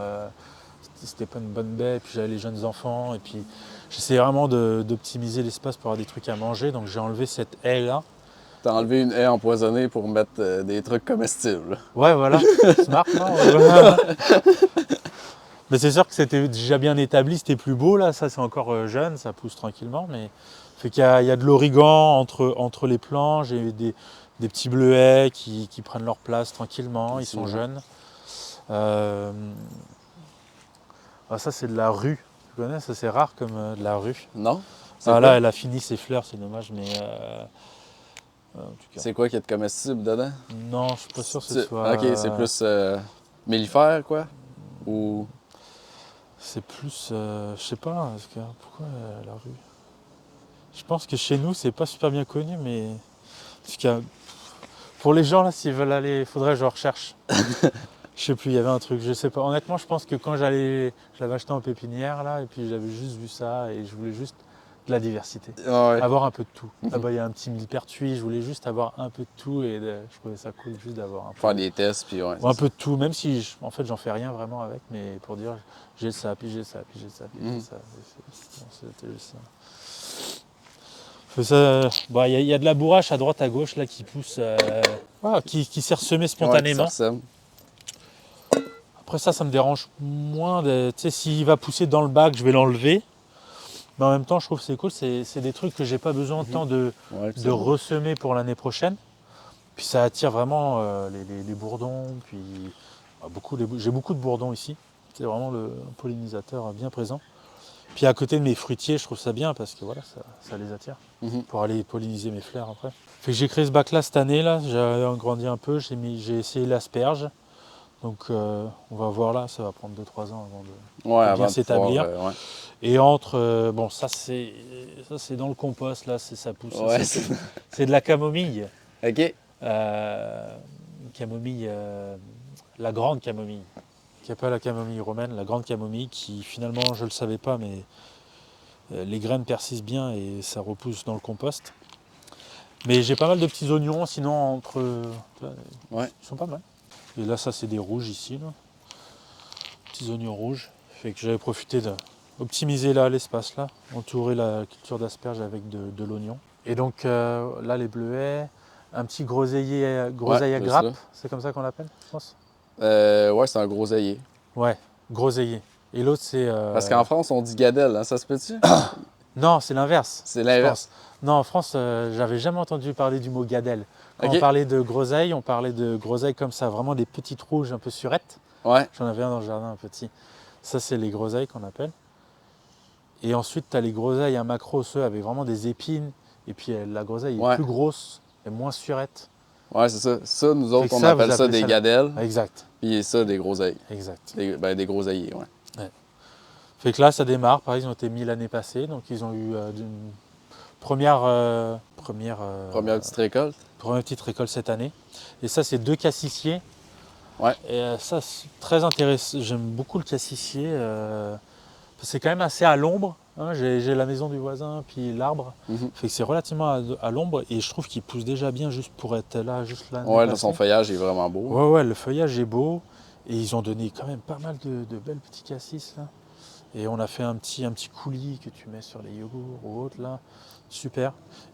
C'était pas une bonne baie, puis j'avais les jeunes enfants. Et puis j'essayais vraiment d'optimiser l'espace pour avoir des trucs à manger. Donc j'ai enlevé cette haie-là. T'as enlevé une haie empoisonnée pour mettre des trucs comestibles. Ouais, voilà. Smart, non? Mais c'est sûr que c'était déjà bien établi, c'était plus beau là, ça c'est encore jeune, ça pousse tranquillement, mais fait qu'il y a de l'origan entre les plants, j'ai des petits bleuets qui prennent leur place tranquillement, ils sont jeunes. Ça c'est de la rue, tu connais, ça c'est rare comme de la rue. Non? Là elle a fini ses fleurs, c'est dommage, mais en tout cas. C'est quoi qui est de comestible dedans? Non, je suis pas sûr que ce soit... Ok, c'est plus mellifère, quoi? Ou... C'est plus, je sais pas, pourquoi la rue? Je pense que chez nous, c'est pas super bien connu, mais parce qu'il y a- pour les gens là, s'ils veulent aller, il faudrait que je recherche. Je sais plus, il y avait un truc, je sais pas. Honnêtement, je pense que quand je l'avais acheté en pépinière là, et puis j'avais juste vu ça, et je voulais juste de la diversité, Ouais. avoir un peu de tout. Là-bas, il y a un petit millepertuis, je voulais juste avoir un peu de tout, et je trouvais ça cool juste d'avoir un peu. Faire des tests, puis ouais. Un peu de tout, même si en fait j'en fais rien vraiment avec, mais pour dire j'ai ça, puis j'ai ça, puis j'ai ça, puis j'ai ça. C'était juste ça. Il y a de la bourrache à droite à gauche là qui pousse, qui s'est ressemé spontanément. Ouais, ça ressemble. Après ça me dérange moins. Tu sais, s'il va pousser dans le bac, je vais l'enlever. Mais en même temps, je trouve que c'est cool. C'est des trucs que j'ai pas besoin tant de ressemer pour l'année prochaine. Puis ça attire vraiment les bourdons. Puis j'ai beaucoup de bourdons ici. C'est vraiment un pollinisateur bien présent. Puis à côté de mes fruitiers, je trouve ça bien parce que voilà, ça les attire pour aller polliniser mes fleurs après. Fait que j'ai créé ce bac là cette année là, j'ai agrandi un peu, j'ai essayé l'asperge. Donc on va voir là, ça va prendre 2-3 ans avant de bien s'établir. Et ça c'est dans le compost là, ça pousse. Ouais, c'est de la camomille. OK. Camomille, la grande camomille. Qui n'est pas la camomille romaine, la grande camomille qui finalement, je ne le savais pas, mais les graines persistent bien et ça repousse dans le compost. Mais j'ai pas mal de petits oignons, sinon ils sont pas mal. Et là, ça c'est des rouges ici, là. Petits oignons rouges. Fait que j'avais profité d'optimiser là l'espace là, entourer la culture d'asperges avec de l'oignon. Et donc là les bleuets, un petit groseillier à grappe, c'est comme ça qu'on l'appelle, je pense. Ouais, c'est un groseillier. Ouais, groseillier. Et l'autre, c'est... Parce qu'en France, on dit gadelle, hein, ça se peut-tu? Non, c'est l'inverse. C'est l'inverse. Non, en France, j'avais jamais entendu parler du mot gadelle. Quand on parlait de groseille, on parlait de groseilles comme ça, vraiment des petites rouges un peu surettes. Ouais. J'en avais un dans le jardin, un petit. Ça, c'est les groseilles qu'on appelle. Et ensuite, tu as les groseilles à macro, ceux avec vraiment des épines. Et puis la groseille est plus grosse et moins surette. Ouais, c'est ça. Ça, nous autres, on appelle ça des gadelles. Exact. Puis ça, des groseilles. Exact. Des groseilliers, ouais. Fait que là, ça démarre. Pareil, ils ont été mis l'année passée. Donc, ils ont eu une première petite récolte. Première petite récolte cette année. Et ça, c'est 2 cassissiers. Ouais. Et ça, c'est très intéressant. J'aime beaucoup le cassissier. C'est quand même assez à l'ombre. Hein. J'ai la maison du voisin, puis l'arbre. Fait que c'est relativement à l'ombre. Et je trouve qu'il pousse déjà bien juste pour être là, juste là. Ouais, son feuillage est vraiment beau. Ouais, le feuillage est beau. Et ils ont donné quand même pas mal de belles petits cassis là. Et on a fait un petit coulis que tu mets sur les yogourts ou autre là. Super.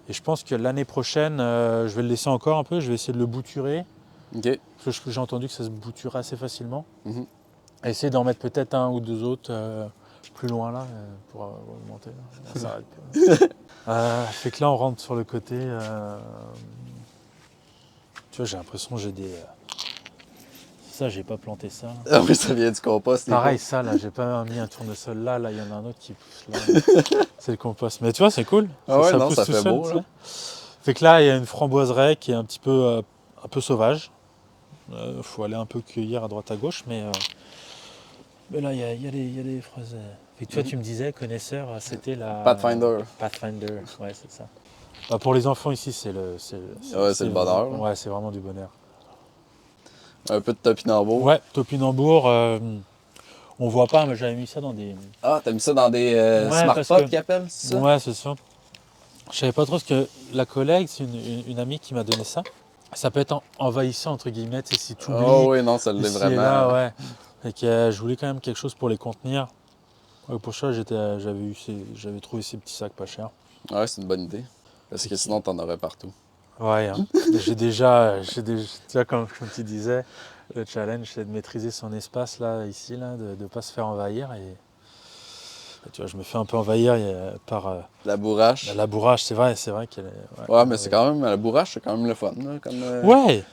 Et je pense que l'année prochaine, je vais le laisser encore un peu. Je vais essayer de le bouturer. OK. Parce que j'ai entendu que ça se bouture assez facilement. Mhm. Essayer d'en mettre peut-être un ou deux autres plus loin là pour augmenter. Là. Ça s'arrête pas. Fait que là on rentre sur le côté. Tu vois, j'ai l'impression que j'ai des. Ça, j'ai pas planté ça. Là. Ah oui, ça vient du compost. Pareil, ça là, j'ai pas mis un tournesol là. Là, il y en a un autre qui pousse là. C'est le compost. Mais tu vois, c'est cool. Ah ouais, non, pousse ça tout fait seul, beau, tu là. sais. Fait que là, il y a une framboiseraie qui est un peu sauvage. Faut aller un peu cueillir à droite à gauche, mais là, il y a des fraises. Fait que toi, tu me disais, connaisseur, c'était la. Pathfinder. Pathfinder, ouais, c'est ça. Bah, pour les enfants ici, c'est le bonheur. Là. Ouais, c'est vraiment du bonheur. Un peu de topinambour. Ouais, topinambour, on voit pas, mais j'avais mis ça dans des. Ah, t'as mis ça dans des smart parce pots que- qu'ils appellent, c'est ça? Ouais, c'est ça. Je savais pas trop ce que la collègue, c'est une amie qui m'a donné ça. Ça peut être envahissant entre guillemets, tu sais, si tu oublies. Oh oui, non, ça l'est Ici et vraiment. là, ouais. Et que je voulais quand même quelque chose pour les contenir. Ouais, pour ça, j'avais trouvé ces petits sacs pas chers. Ouais, c'est une bonne idée. Parce que sinon, t'en aurais partout. Ouais, hein. j'ai déjà, tu vois, comme tu disais, le challenge, c'est de maîtriser son espace là, ici, là, de ne pas se faire envahir. Et tu vois, je me fais un peu envahir par La bourrache. la bourrache, c'est vrai qu'elle est. Ouais, mais c'est quand même. La bourrache, c'est quand même le fun, là, Ouais!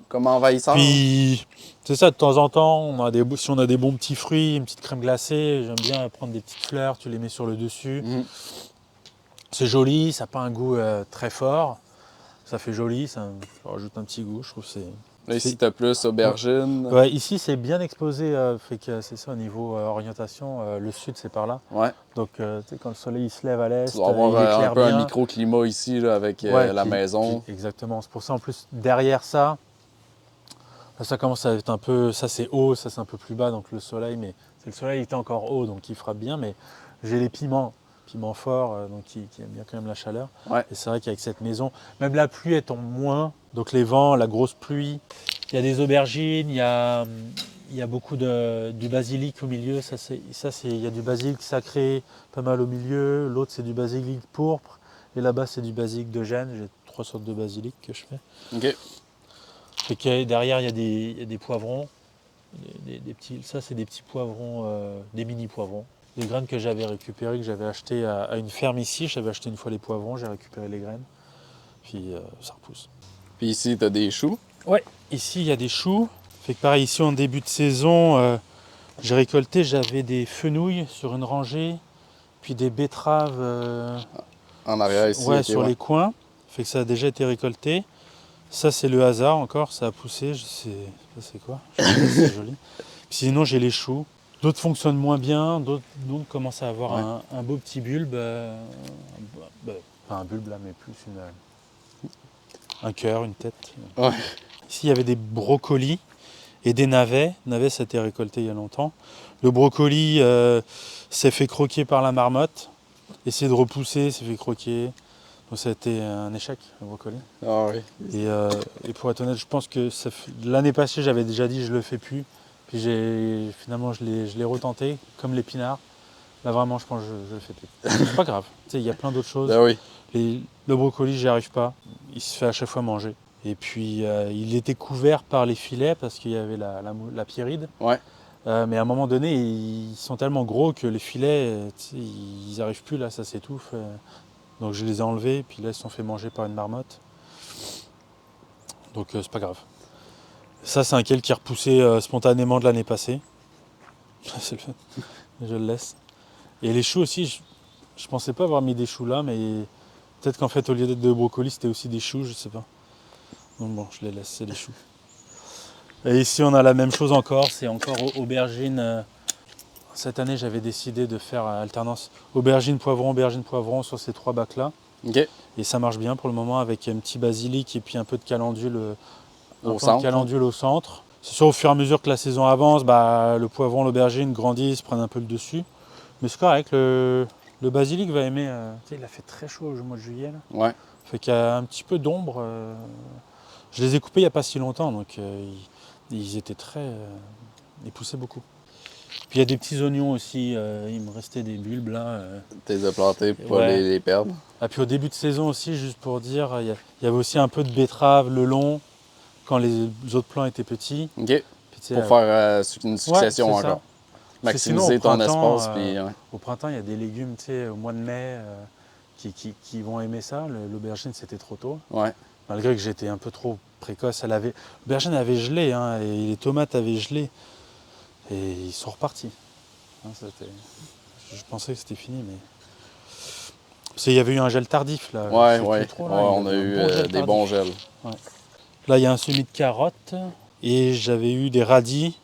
comme envahisseur. Puis, c'est ça, de temps en temps, si on a des bons petits fruits, une petite crème glacée, j'aime bien prendre des petites fleurs, tu les mets sur le dessus. Mhm. C'est joli, ça n'a pas un goût très fort. Ça fait joli, ça rajoute un petit goût, je trouve. Là, ici, t'as plus aubergine. Ouais, ici, c'est bien exposé, fait que c'est ça au niveau orientation. Le sud, c'est par là. Ouais. Donc, tu sais, quand le soleil il se lève à l'est, Tu dois il avoir éclaire un peu bien. un microclimat ici, là, avec Ouais, la maison. Exactement. C'est pour ça, en plus, derrière ça, là, ça commence à être un peu. Ça, c'est haut, ça, c'est un peu plus bas. Donc, le soleil, mais le soleil était encore haut, donc il frappe bien. Mais j'ai les piments forts, donc qui aiment bien quand même la chaleur. Ouais. Et c'est vrai qu'avec cette maison, même la pluie étant moins, donc les vents, la grosse pluie, il y a des aubergines, il y a beaucoup du basilic au milieu. Il y a du basilic sacré pas mal au milieu. L'autre, c'est du basilic pourpre. Et là-bas, c'est du basilic de Gênes. J'ai 3 sortes de basilic que je fais. OK. Et que derrière, il y a des poivrons. Des petits, ça, c'est des petits poivrons, des mini poivrons. Des graines que j'avais récupérées, que j'avais achetées à une ferme ici. J'avais acheté une fois les poivrons, j'ai récupéré les graines. Puis ça repousse. Puis ici, t'as des choux. Ouais, ici, il y a des choux. Fait que pareil, ici, en début de saison, j'ai récolté, j'avais des fenouils sur une rangée, puis des betteraves En arrière, ici. ouais, OK, sur les coins. Fait que ça a déjà été récolté. Ça, c'est le hasard encore, ça a poussé. Je sais pas c'est quoi. Je sais pas si c'est joli. Puis sinon, j'ai les choux. D'autres fonctionnent moins bien, d'autres commencent à avoir Ouais. un beau petit bulbe. Pas un bulbe là, mais plus un cœur, une tête. Ouais. Ici, il y avait des brocolis et des navets. Navets, ça a été récolté il y a longtemps. Le brocoli s'est fait croquer par la marmotte. Essayé de repousser, s'est fait croquer. Donc ça a été un échec, le brocoli. Ah oui. Et pour être honnête, je pense que l'année passée, j'avais déjà dit je le fais plus. Puis finalement, je l'ai retenté, comme l'épinard. Là, vraiment, je pense que je le fais plus. C'est pas grave. Tu sais, il y a plein d'autres choses. Ben oui. Le brocoli, j'y arrive pas. Il se fait à chaque fois manger. Et puis, il était couvert par les filets parce qu'il y avait la pierride. Ouais. Mais à un moment donné, ils sont tellement gros que les filets, tu sais, ils n'arrivent plus, là, ça s'étouffe. Donc je les ai enlevés, et puis là, ils se sont fait manger par une marmotte. Donc c'est pas grave. Ça, c'est un quel qui est repoussé spontanément de l'année passée. Je le laisse. Et les choux aussi, je pensais pas avoir mis des choux là, mais peut-être qu'en fait, au lieu d'être de brocolis, c'était aussi des choux, je sais pas. Donc bon, je les laisse, c'est des choux. Et ici, on a la même chose encore, c'est encore aubergine. Cette année, j'avais décidé de faire alternance aubergine, poivron sur ces 3 bacs-là. OK. Et ça marche bien pour le moment avec un petit basilic et puis un peu de calendule Au centre. au centre. C'est sûr, au fur et à mesure que la saison avance, le poivron, l'aubergine grandissent, prennent un peu le dessus. Mais c'est correct, le basilic va aimer. Tu sais, il a fait très chaud au mois de juillet. Là. Ouais. Fait qu'il y a un petit peu d'ombre. Je les ai coupés il n'y a pas si longtemps, donc ils étaient très. Ils poussaient beaucoup. Puis il y a des petits oignons aussi, il me restait des bulbes là. Tu les as plantés pour pas Ouais. les perdre. Ah, puis au début de saison aussi, juste pour dire, il y avait aussi un peu de betterave le long. quand les autres plants étaient petits. OK. Puis, tu sais, Pour faire une succession c'est ça. encore. Parce que sinon, Maximiser ton printemps, espace. Puis, ouais. au printemps, il y a des légumes, tu sais, au mois de mai, qui vont aimer ça. L'aubergine, c'était trop tôt. Ouais. Malgré que j'étais un peu trop précoce. L'aubergine avait gelé, hein, et les tomates avaient gelé. Et ils sont repartis. Hein, je pensais que c'était fini, mais... Parce qu'il y avait eu un gel tardif, là. Ouais, Je sais ouais. plus trop, là. Ouais, Il y on a avait eu un bon gel des tardif. bons gels. Ouais. Là, il y a un semis de carottes. Et j'avais eu des radis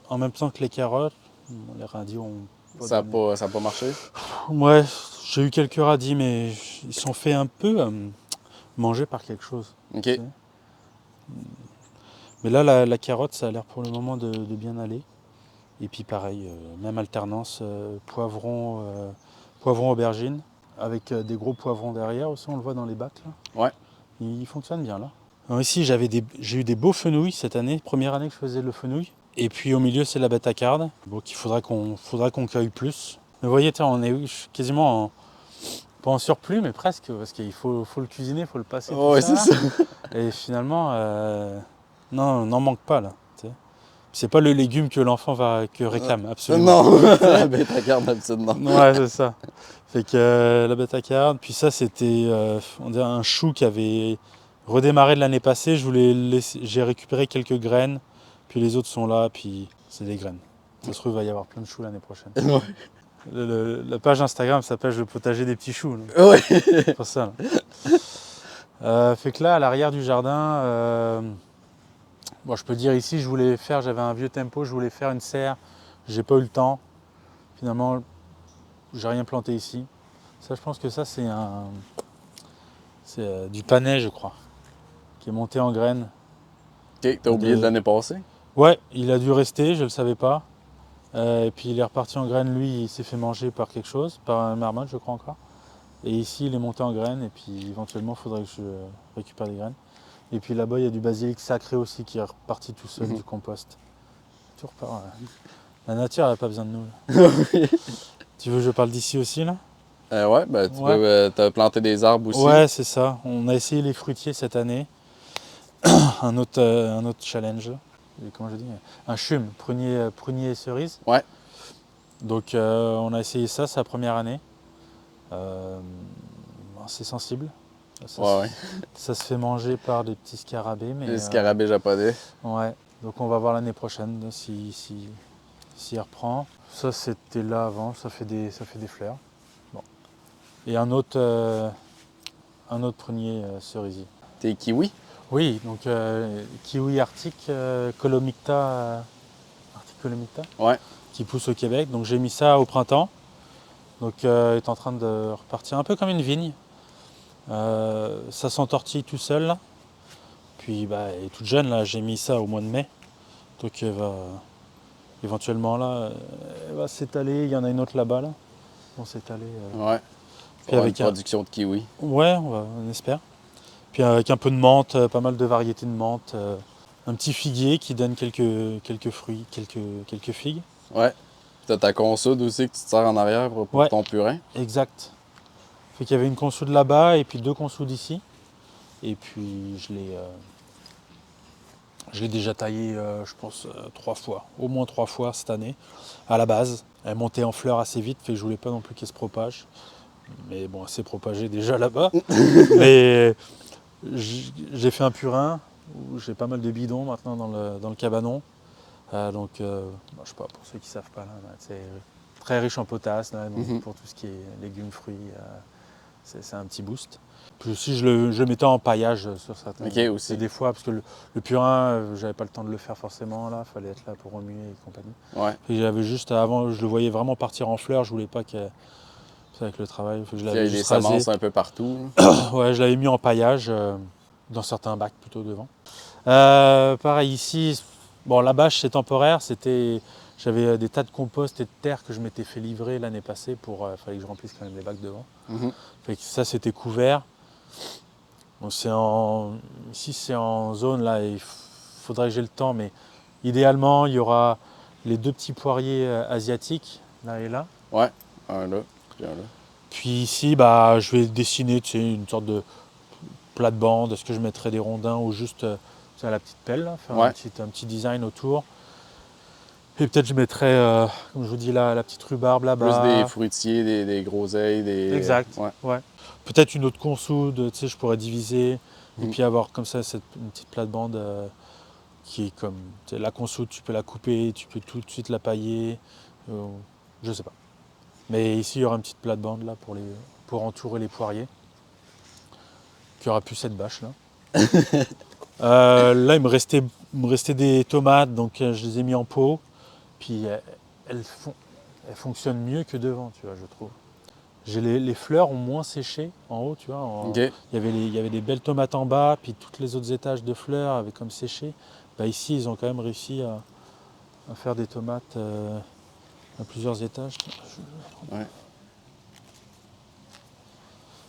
en même temps que les carottes. Bon, les radis ont Ça donné. n'a pas marché? Ouais, j'ai eu quelques radis, mais ils sont faits un peu manger par quelque chose. OK. Tu sais. Mais là, la carotte, ça a l'air pour le moment de bien aller. Et puis pareil, même alternance, poivron, aubergine, avec des gros poivrons derrière aussi, on le voit dans les bacs là. Ouais. Il fonctionne bien là. Alors ici, j'ai eu des beaux fenouils cette année, première année que je faisais le fenouil. Et puis au milieu, c'est la bête à carde. Donc il faudra qu'on cueille plus. Mais vous voyez, on est quasiment pas en surplus, mais presque, parce qu'il faut le cuisiner, il faut le passer. Ouais, tout ça, c'est là. ça. Et finalement, non, on n'en manque pas là. Tu sais. C'est pas le légume que l'enfant réclame, absolument. Non, la bête à carde d'habitude, non. Ouais, c'est ça. Fait que la bête à carde, puis ça c'était on dirait un chou qui avait redémarré de l'année passée. J'ai récupéré quelques graines, puis les autres sont là, puis c'est des graines. Ça se trouve, il va y avoir plein de choux l'année prochaine. Ouais. La page Instagram s'appelle Le potager des petits choux. Ouais. C'est pour ça. Fait que là, à l'arrière du jardin, bon, je peux dire ici, j'avais un vieux tempo, je voulais faire une serre, j'ai pas eu le temps. Finalement, j'ai rien planté ici. Ça, je pense que ça, c'est du panais, je crois, qui est monté en graines. OK, t'as oublié de l'année passée? Ouais, il a dû rester, je le savais pas. Et puis il est reparti en graines, lui, il s'est fait manger par quelque chose, par un marmotte, je crois encore. Et ici, il est monté en graines, et puis éventuellement, il faudrait que je récupère des graines. Et puis là-bas, il y a du basilic sacré aussi qui est reparti tout seul du compost. Tout repart. La nature, elle n'a pas besoin de nous. Là. Tu veux que je parle d'ici aussi, là? Ouais, ben tu peux t'as planté des arbres aussi. Ouais, c'est ça. On a essayé les fruitiers cette année. un autre challenge. Comment je dis? Un CHUM, prunier et cerise. Ouais. Donc on a essayé ça, c'est la première année. C'est sensible. Ça se fait manger par des petits scarabées. Mais, les scarabées japonais. Ouais. Donc on va voir l'année prochaine si il reprend. Ça c'était là avant, ça fait des fleurs. Bon. Et un autre prunier cerisier. Tes kiwis? Oui, donc kiwi arctique, Colomicta, Ouais. qui pousse au Québec. Donc j'ai mis ça au printemps. Donc il est en train de repartir un peu comme une vigne. Ça s'entortille tout seul là. Puis elle est toute jeune là, j'ai mis ça au mois de mai. Donc elle va éventuellement là, elle va s'étaler. Il y en a une autre là-bas là. On s'étaler. Ouais. Puis avec une production de kiwis. Ouais, on espère. Puis avec un peu de menthe, pas mal de variétés de menthe. Un petit figuier qui donne quelques fruits, quelques figues. Ouais. T'as ta consoude aussi que tu te sers en arrière pour ton purin. Exact. Fait qu'il y avait une consoude là-bas et puis 2 consoudes ici. Et puis je l'ai déjà taillée, je pense, 3 fois. Au moins 3 fois cette année, à la base. Elle montait en fleurs assez vite, fait que je voulais pas non plus qu'elle se propage. Mais bon, elle s'est propagée déjà là-bas. Mais j'ai fait un purin où j'ai pas mal de bidons maintenant dans le cabanon. Donc, je sais pas, pour ceux qui ne savent pas, là, c'est très riche en potasse. Là, donc pour tout ce qui est légumes, fruits, c'est un petit boost. Puis aussi, je le mettais en paillage sur certains. OK, aussi. Et des fois, parce que le purin, j'avais pas le temps de le faire forcément. Il fallait être là pour remuer et compagnie. Ouais. Et j'avais juste, avant, je le voyais vraiment partir en fleurs. Je voulais pas que... Avec le travail, je l'avais Il y a juste des rasé. semences un peu partout. Ouais, je l'avais mis en paillage, dans certains bacs plutôt devant. Pareil ici, bon la bâche c'est temporaire, j'avais des tas de compost et de terre que je m'étais fait livrer l'année passée il fallait que je remplisse quand même les bacs devant. Fait que ça c'était couvert. Donc ici c'est en zone là, il faudrait que j'ai le temps, mais idéalement il y aura les 2 petits poiriers asiatiques, là et là. Ouais, un là, puis un là. Puis ici je vais dessiner une sorte de plate-bande. Est-ce que je mettrais des rondins ou juste à la petite pelle, là, faire Ouais. un petit design autour. Et peut-être je mettrais, comme je vous dis là, la petite rhubarbe Plus là-bas. des fruitiers, des groseilles, des... Exact. Ouais. Ouais. Peut-être une autre consoude, tu sais, je pourrais diviser et Mhm. puis avoir comme ça une petite plate-bande qui est comme tu sais, la consoude, tu peux la couper, tu peux tout de suite la pailler. Je sais pas. Mais ici, il y aura une petite plate-bande là pour entourer les poiriers. Qui aura plus cette bâche là. Là, il me restait des tomates, donc je les ai mis en pot. Puis elles fonctionnent mieux que devant, tu vois, je trouve. Les fleurs ont moins séché en haut, tu vois. OK. Il y avait des belles tomates en bas, puis tous les autres étages de fleurs avaient comme séché. Bah, ici, ils ont quand même réussi à faire des tomates à plusieurs étages. Ouais.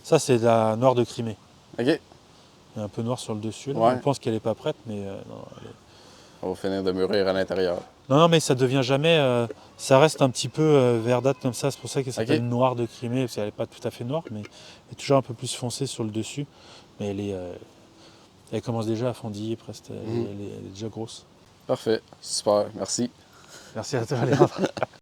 Ça, c'est de la noire de Crimée. OK. Il y a un peu noir sur le dessus. Là. Ouais. On pense qu'elle n'est pas prête, mais non, On va finir de mûrir à l'intérieur. non, mais ça devient jamais. Ça reste un petit peu verdâtre comme ça. C'est pour ça qu'elle s'appelle noire de Crimée, parce qu'elle n'est pas tout à fait noire, mais elle est toujours un peu plus foncée sur le dessus. Mais elle commence déjà à fondiller presque. Elle est déjà grosse. Parfait. Super. Merci. Merci à toi, Léandre.